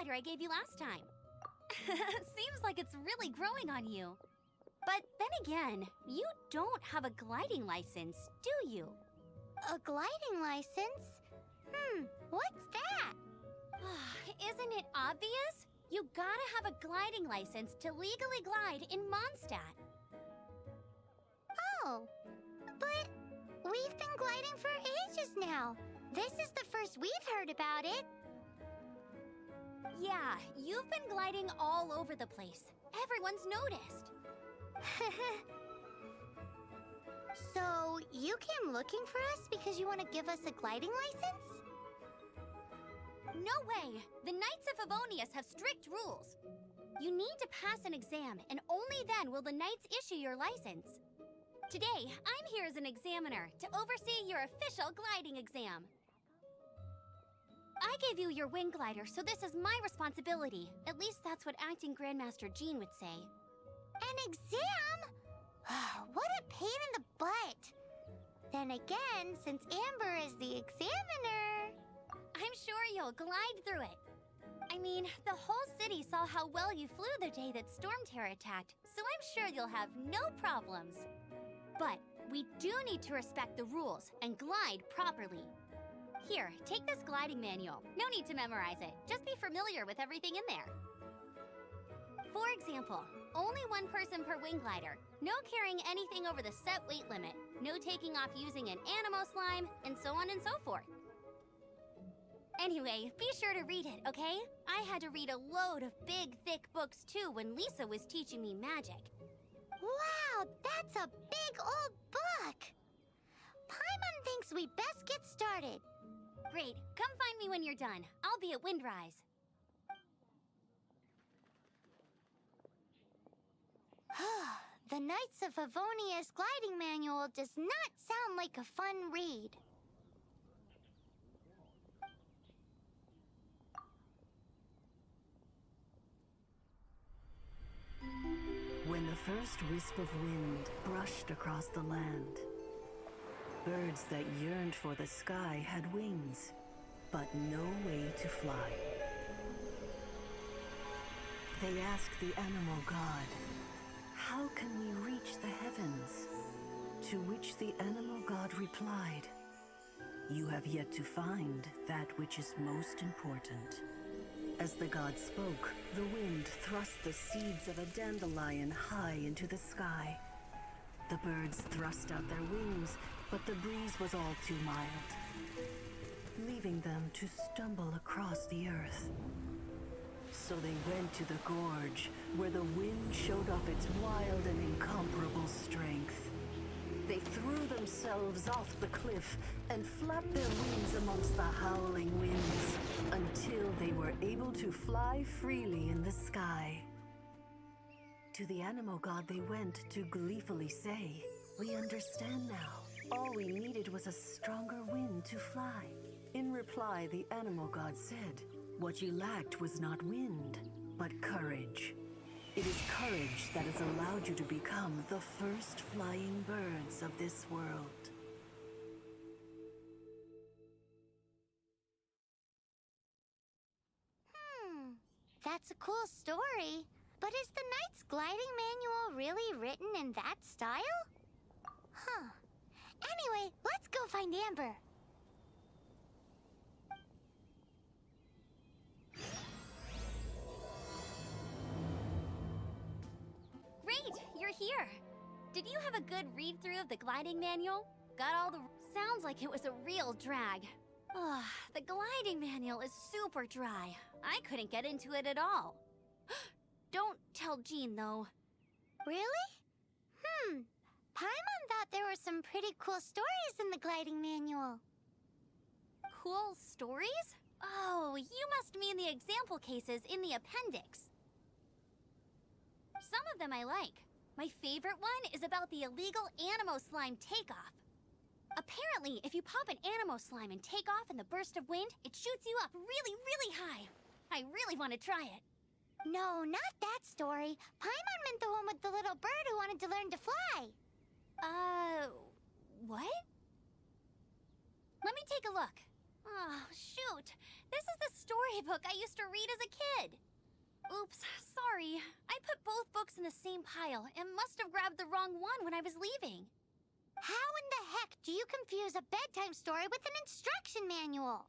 glider I gave you last time. Seems like it's really growing on you. But then again, you don't have a gliding license, do you? A gliding license? What's that? Isn't it obvious? You gotta have a gliding license to legally glide in Mondstadt. Oh, but we've been gliding for ages now. This is the first we've heard about it. Yeah, you've been gliding all over the place. Everyone's noticed. So, you came looking for us because you want to give us a gliding license? No way! The Knights of Favonius have strict rules. You need to pass an exam, and only then will the Knights issue your license. Today, I'm here as an examiner to oversee your official gliding exam. I gave you your wing glider, so this is my responsibility. At least that's what acting Grandmaster Jean would say. An exam? What a pain in the butt. Then again, since Amber is the examiner... I'm sure you'll glide through it. I mean, the whole city saw how well you flew the day that Storm Terror attacked, so I'm sure you'll have no problems. But we do need to respect the rules and glide properly. Here, take this gliding manual. No need to memorize it. Just be familiar with everything in there. For example, only one person per wing glider. No carrying anything over the set weight limit. No taking off using an animo slime, and so on and so forth. Anyway, be sure to read it, okay? I had to read a load of big, thick books too when Lisa was teaching me magic. Wow, that's a big old book! Paimon thinks we best get started. Great, come find me when you're done. I'll be at Windrise. The Knights of Favonius gliding manual does not sound like a fun read. When the first wisp of wind brushed across the land, birds that yearned for the sky had wings, but no way to fly. They asked the animal god, "How can we reach the heavens?" To which the animal god replied, "You have yet to find that which is most important." As the god spoke, the wind thrust the seeds of a dandelion high into the sky. The birds thrust out their wings, but the breeze was all too mild, leaving them to stumble across the earth. So they went to the gorge, where the wind showed off its wild and incomparable strength. They threw themselves off the cliff and flapped their wings amongst the howling winds until they were able to fly freely in the sky. To the animal god they went to gleefully say, "We understand now. All we needed was a stronger wind to fly." In reply, the animal god said, "What you lacked was not wind, but courage. It is courage that has allowed you to become the first flying birds of this world." That's a cool story. But is the Knight's gliding manual really written in that style? Anyway, let's go find Amber. Great, you're here. Did you have a good read-through of the gliding manual? Got all the... Sounds like it was a real drag. Ugh, the gliding manual is super dry. I couldn't get into it at all. Don't tell Jean, though. Really? Paimon thought there were some pretty cool stories in the gliding manual. Cool stories? Oh, you must mean the example cases in the appendix. Some of them I like. My favorite one is about the illegal Animo slime takeoff. Apparently, if you pop an Animo slime and take off in the burst of wind, it shoots you up really, really high. I really want to try it. No, not that story. Paimon meant the one with the little bird who wanted to learn to fly. What? Let me take a look. Oh, shoot. This is the storybook I used to read as a kid. Oops, sorry. I put both books in the same pile and must have grabbed the wrong one when I was leaving. How in the heck do you confuse a bedtime story with an instruction manual?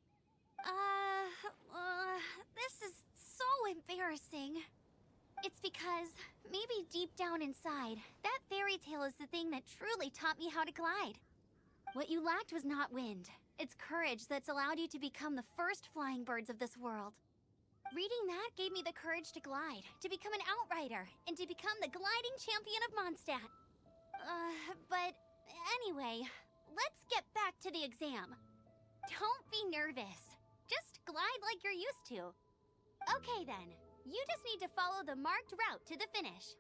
This is so embarrassing. It's because, maybe deep down inside, that fairy tale is the thing that truly taught me how to glide. What you lacked was not wind. It's courage that's allowed you to become the first flying birds of this world. Reading that gave me the courage to glide, to become an outrider, and to become the gliding champion of Mondstadt. But anyway, let's get back to the exam. Don't be nervous. Just glide like you're used to. Okay then, you just need to follow the marked route to the finish.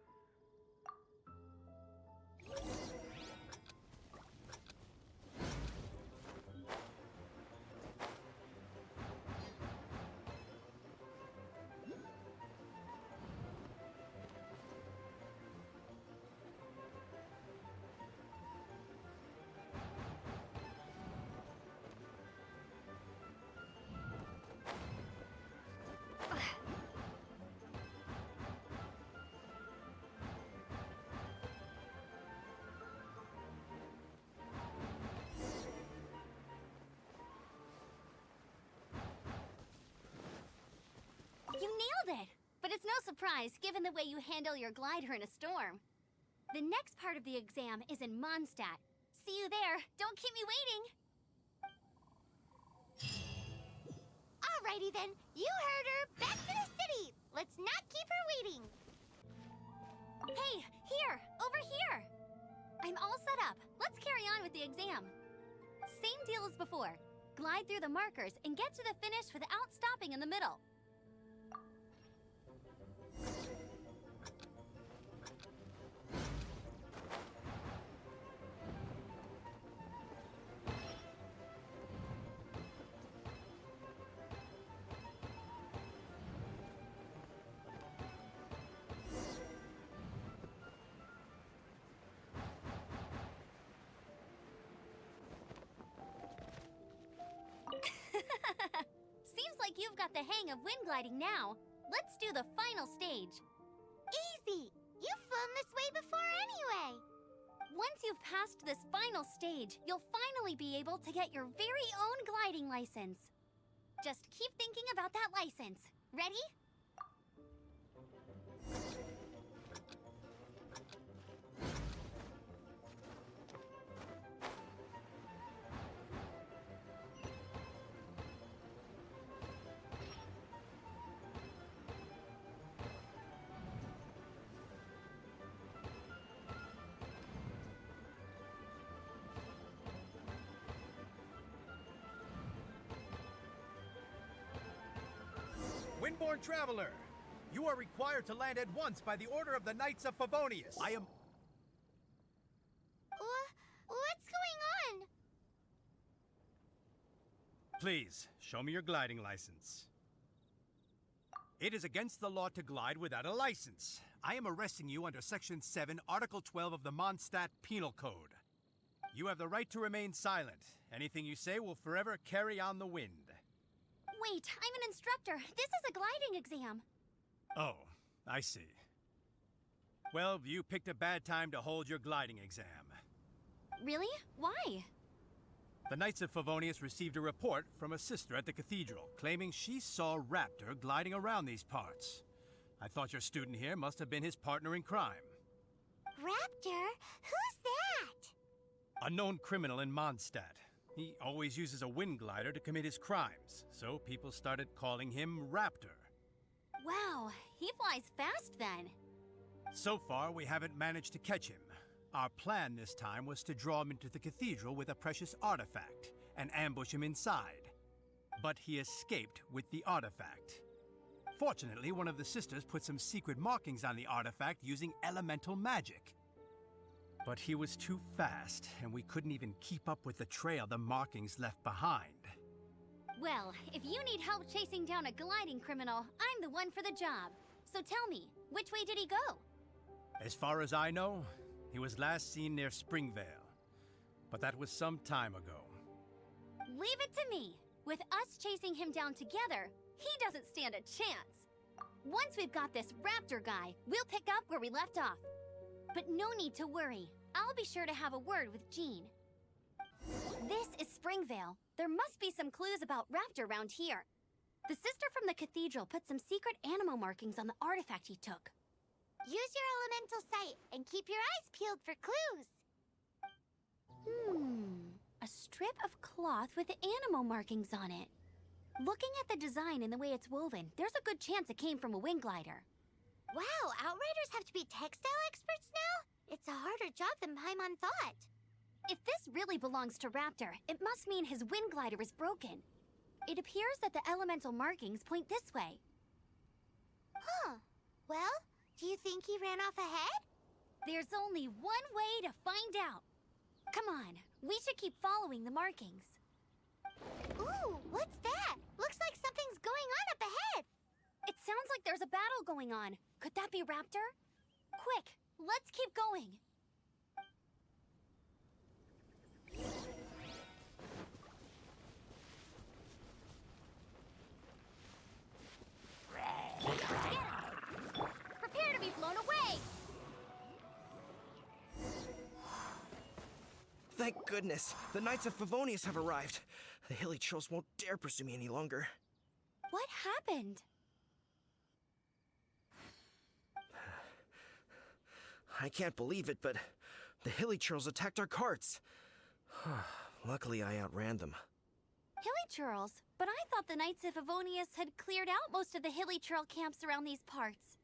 You nailed it! But it's no surprise, given the way you handle your glider in a storm. The next part of the exam is in Mondstadt. See you there. Don't keep me waiting. Alrighty then, you heard her. Back to the city. Let's not keep her waiting. Hey, here! Over here! I'm all set up. Let's carry on with the exam. Same deal as before. Glide through the markers and get to the finish without stopping in the middle. Seems like you've got the hang of wind gliding now. Let's do the final stage. Easy. You've flown this way before anyway. Once you've passed this final stage, you'll finally be able to get your very own gliding license. Just keep thinking about that license. Ready? Windborn Traveler, you are required to land at once by the order of the Knights of Favonius. I am... What's going on? Please, show me your gliding license. It is against the law to glide without a license. I am arresting you under Section 7, Article 12 of the Mondstadt Penal Code. You have the right to remain silent. Anything you say will forever carry on the wind. Wait, I'm an instructor. This is a gliding exam. Oh, I see. Well, you picked a bad time to hold your gliding exam. Really? Why? The Knights of Favonius received a report from a sister at the cathedral claiming she saw Raptor gliding around these parts. I thought your student here must have been his partner in crime. Raptor? Who's that? A known criminal in Mondstadt. He always uses a wind glider to commit his crimes, so people started calling him Raptor. Wow, he flies fast then. So far, we haven't managed to catch him. Our plan this time was to draw him into the cathedral with a precious artifact and ambush him inside. But he escaped with the artifact. Fortunately, one of the sisters put some secret markings on the artifact using elemental magic. But he was too fast, and we couldn't even keep up with the trail the markings left behind. Well, if you need help chasing down a gliding criminal, I'm the one for the job. So tell me, which way did he go? As far as I know, he was last seen near Springvale. But that was some time ago. Leave it to me. With us chasing him down together, he doesn't stand a chance. Once we've got this raptor guy, we'll pick up where we left off. But no need to worry. I'll be sure to have a word with Jean. This is Springvale. There must be some clues about raptor around here. The sister from the cathedral put some secret animal markings on the artifact he took. Use your elemental sight and keep your eyes peeled for clues. A strip of cloth with animal markings on it. Looking at the design and the way it's woven, there's a good chance it came from a wind glider. Wow, Outriders have to be textile experts now? It's a harder job than Paimon thought. If this really belongs to Raptor, it must mean his wind glider is broken. It appears that the elemental markings point this way. Huh. Well, do you think he ran off ahead? There's only one way to find out. Come on, we should keep following the markings. Ooh, what's that? Looks like something's going on up ahead. It sounds like there's a battle going on. Could that be Raptor? Quick, let's keep going. Prepare to be blown away! Thank goodness, the Knights of Favonius have arrived. The hilly trolls won't dare pursue me any longer. What happened? I can't believe it, but the hilly trolls attacked our carts. Luckily, I outran them. Hilly churls? But I thought the Knights of Favonius had cleared out most of the hilly churl camps around these parts.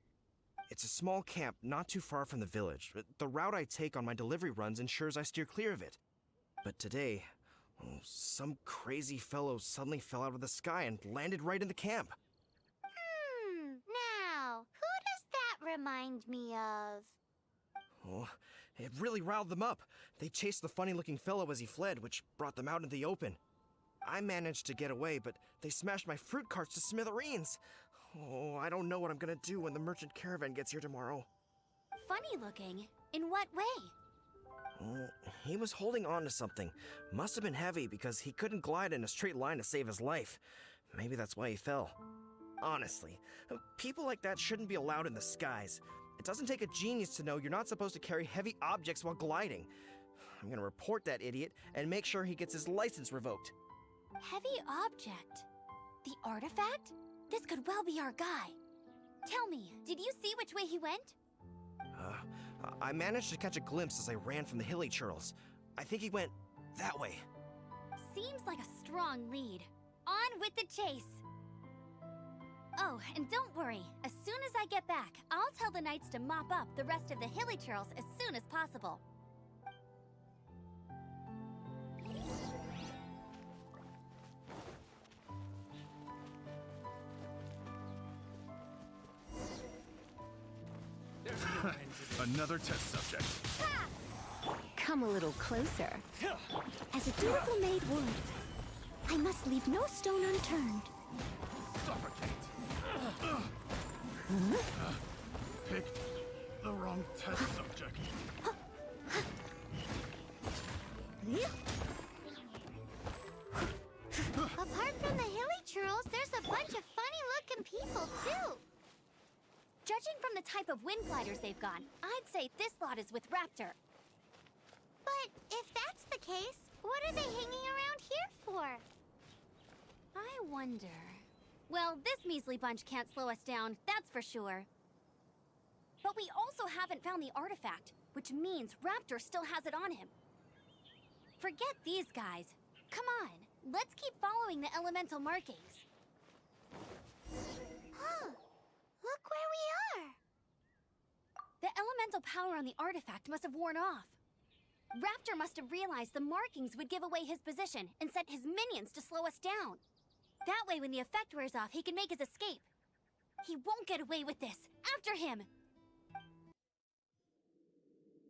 It's a small camp not too far from the village. The route I take on my delivery runs ensures I steer clear of it. But today, some crazy fellow suddenly fell out of the sky and landed right in the camp. Now, who does that remind me of? Oh, it really riled them up. They chased the funny-looking fellow as he fled, which brought them out into the open. I managed to get away, but they smashed my fruit carts to smithereens. Oh, I don't know what I'm gonna do when the merchant caravan gets here tomorrow. Funny looking? In what way? Oh, he was holding on to something. Must have been heavy because he couldn't glide in a straight line to save his life. Maybe that's why he fell. Honestly, people like that shouldn't be allowed in the skies. It doesn't take a genius to know you're not supposed to carry heavy objects while gliding. I'm gonna report that idiot and make sure he gets his license revoked. Heavy object? The artifact? This could well be our guy. Tell me, did you see which way he went? I managed to catch a glimpse as I ran from the hilly churls. I think he went that way. Seems like a strong lead. On with the chase! Oh, and don't worry. As soon as I get back, I'll tell the knights to mop up the rest of the hilly churls as soon as possible. Another test subject. Come a little closer. As a dutiful maid would, I must leave no stone unturned. Suffocate. Picked the wrong test subject. Apart from the hilly churls, there's a bunch of funny-looking people, too. Judging from the type of wind gliders they've got, I'd say this lot is with Raptor. But if that's the case, what are they hanging around here for? I wonder... Well, this measly bunch can't slow us down, that's for sure. But we also haven't found the artifact, which means Raptor still has it on him. Forget these guys. Come on, let's keep following the elemental markings. Huh. Look where we are. The elemental power on the artifact must have worn off. Raptor must have realized the markings would give away his position and sent his minions to slow us down. That way, when the effect wears off, he can make his escape. He won't get away with this. After him!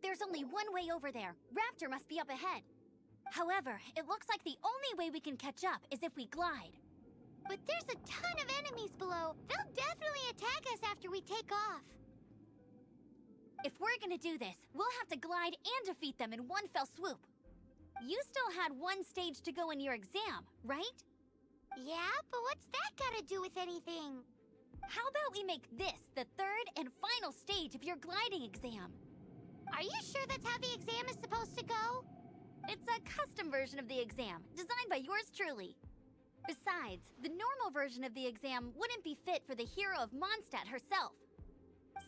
There's only one way over there. Raptor must be up ahead. However, it looks like the only way we can catch up is if we glide. But there's a ton of enemies below. They'll definitely attack us after we take off. If we're gonna do this, we'll have to glide and defeat them in one fell swoop. You still had one stage to go in your exam, right? Yeah, but what's that gotta do with anything? How about we make this the third and final stage of your gliding exam? Are you sure that's how the exam is supposed to go? It's a custom version of the exam, designed by yours truly. Besides, the normal version of the exam wouldn't be fit for the hero of Mondstadt herself.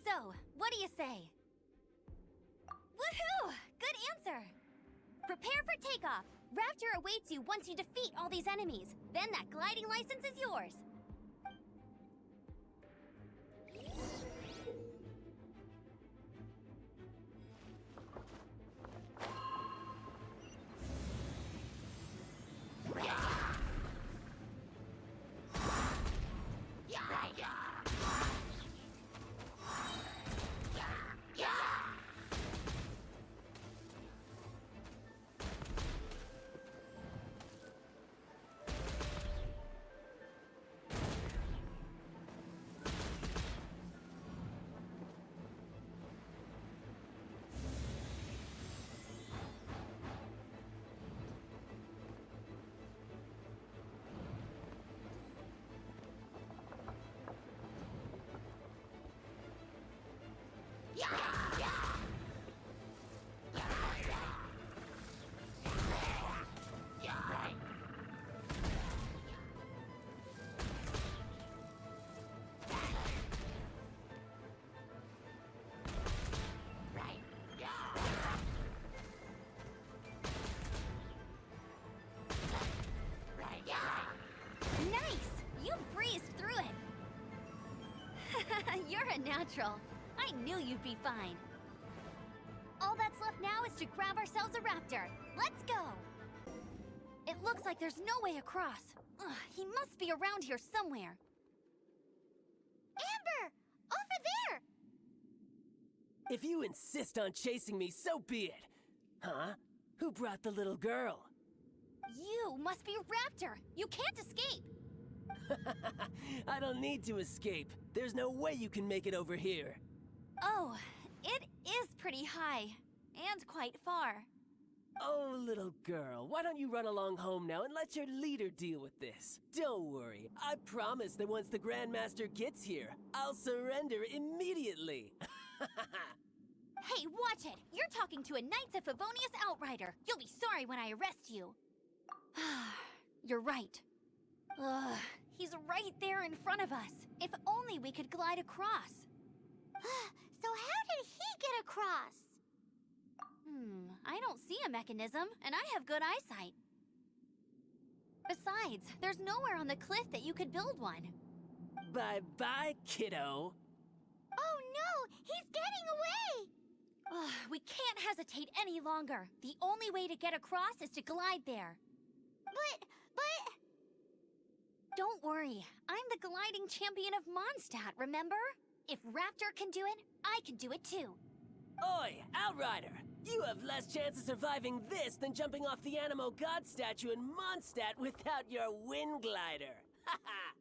So, what do you say? Woohoo! Good answer! Prepare for takeoff. Raptor awaits you once you defeat all these enemies. Then that gliding license is yours. Nice! You breezed through it! You're a natural. I knew you'd be fine. All that's left now is to grab ourselves a raptor. Let's go! It looks like there's no way across. Ugh, he must be around here somewhere. Amber! Over there! If you insist on chasing me, so be it. Huh? Who brought the little girl? You must be Raptor. You can't escape. I don't need to escape. There's no way you can make it over here. Oh, it is pretty high. And quite far. Oh, little girl, why don't you run along home now and let your leader deal with this? Don't worry, I promise that once the Grandmaster gets here, I'll surrender immediately. Hey, watch it! You're talking to a Knights of Favonius outrider. You'll be sorry when I arrest you. You're right. Ugh, he's right there in front of us. If only we could glide across. So how did he get across? I don't see a mechanism, and I have good eyesight. Besides, there's nowhere on the cliff that you could build one. Bye-bye, kiddo. Oh no! He's getting away! Ugh, we can't hesitate any longer. The only way to get across is to glide there. But... Don't worry, I'm the gliding champion of Mondstadt, remember? If Raptor can do it, I can do it too. Oi, Outrider! You have less chance of surviving this than jumping off the Animo God statue in Mondstadt without your wind glider. Haha!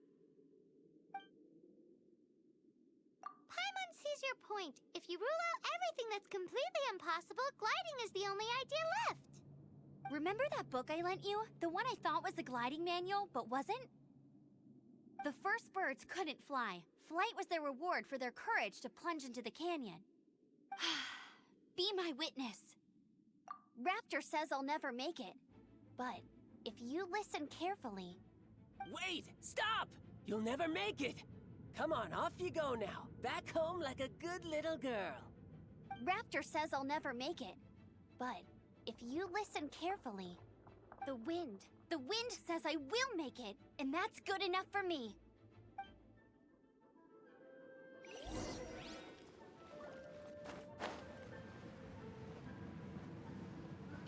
Paimon sees your point. If you rule out everything that's completely impossible, gliding is the only idea left. Remember that book I lent you? The one I thought was the gliding manual, but wasn't? The first birds couldn't fly. Flight was their reward for their courage to plunge into the canyon. Be my witness. Raptor says I'll never make it. But if you listen carefully... Wait! Stop! You'll never make it! Come on, off you go now. Back home like a good little girl. Raptor says I'll never make it. But if you listen carefully, the wind says I will make it, and that's good enough for me.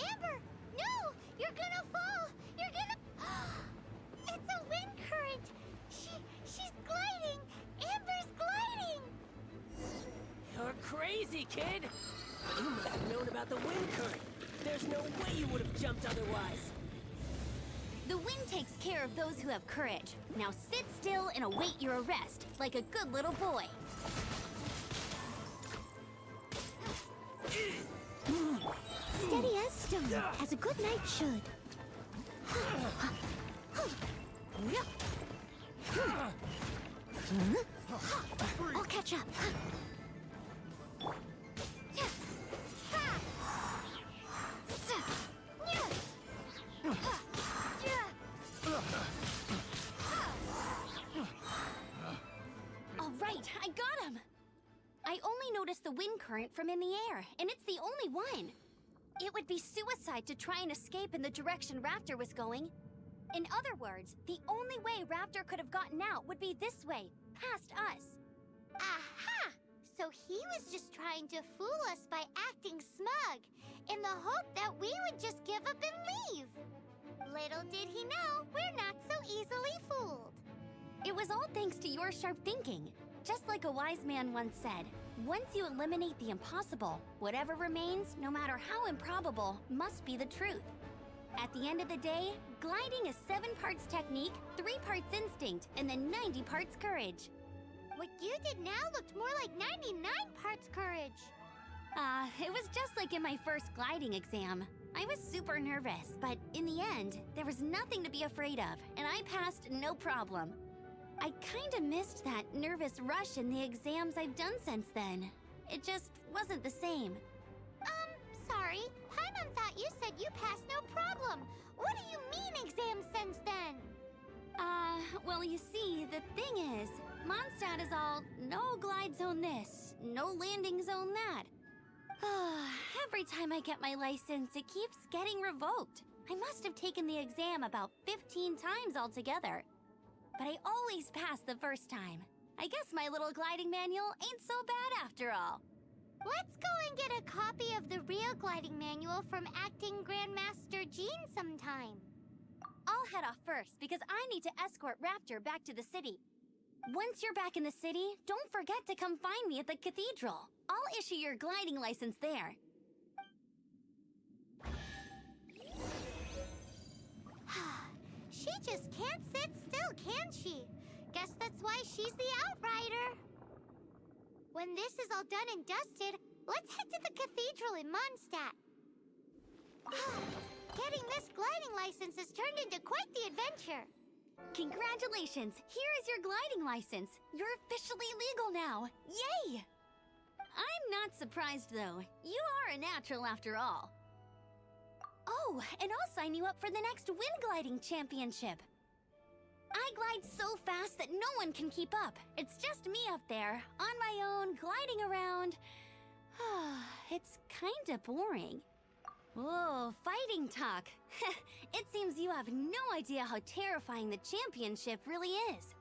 Amber! No! You're gonna fall! You're gonna... It's a wind current! She's gliding! Amber's gliding! You're crazy, kid! You must have known about the wind current. There's no way you would have jumped otherwise. The wind takes care of those who have courage. Now sit still and await your arrest, like a good little boy. Steady as stone, as a good knight should. I'll catch up. All right, I got him! I only noticed the wind current from in the air, and it's the only one. It would be suicide to try and escape in the direction Raptor was going. In other words, the only way Raptor could have gotten out would be this way, past us. Aha! So he was just trying to fool us by acting smug, in the hope that we would just give up and leave. Little did he know, we're not so easily fooled. It was all thanks to your sharp thinking. Just like a wise man once said, once you eliminate the impossible, whatever remains, no matter how improbable, must be the truth. At the end of the day, gliding is 7 parts technique, 3 parts instinct, and then 90 parts courage. What you did now looked more like 99 parts courage. It was just like in my first gliding exam. I was super nervous, but in the end, there was nothing to be afraid of, and I passed no problem. I kinda missed that nervous rush in the exams I've done since then. It just wasn't the same. Sorry. Paimon thought you said you passed no problem. What do you mean exam since then? Well, you see, the thing is, Mondstadt is all no glide zone this, no landing zone that. Every time I get my license, it keeps getting revoked. I must have taken the exam about 15 times altogether. But I always pass the first time. I guess my little gliding manual ain't so bad after all. Let's go and get a copy of the real gliding manual from acting Grandmaster Jean sometime. I'll head off first because I need to escort Raptor back to the city. Once you're back in the city, don't forget to come find me at the cathedral. I'll issue your gliding license there. She just can't sit still, can she? Guess that's why she's the Outrider. When this is all done and dusted, let's head to the cathedral in Mondstadt. Getting this gliding license has turned into quite the adventure. Congratulations! Here is your gliding license. You're officially legal now. Yay! I'm not surprised, though. You are a natural after all. Oh, and I'll sign you up for the next wind gliding championship. I glide so fast that no one can keep up. It's just me up there, on my own, gliding around. It's kinda boring. Whoa, fighting talk. It seems you have no idea how terrifying the championship really is.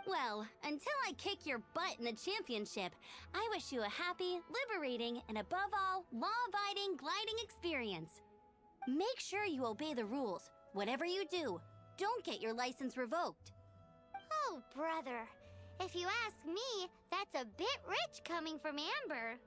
Well, until I kick your butt in the championship, I wish you a happy, liberating, and above all, law-abiding gliding experience. Make sure you obey the rules. Whatever you do, don't get your license revoked. Oh, brother. If you ask me, that's a bit rich coming from Amber.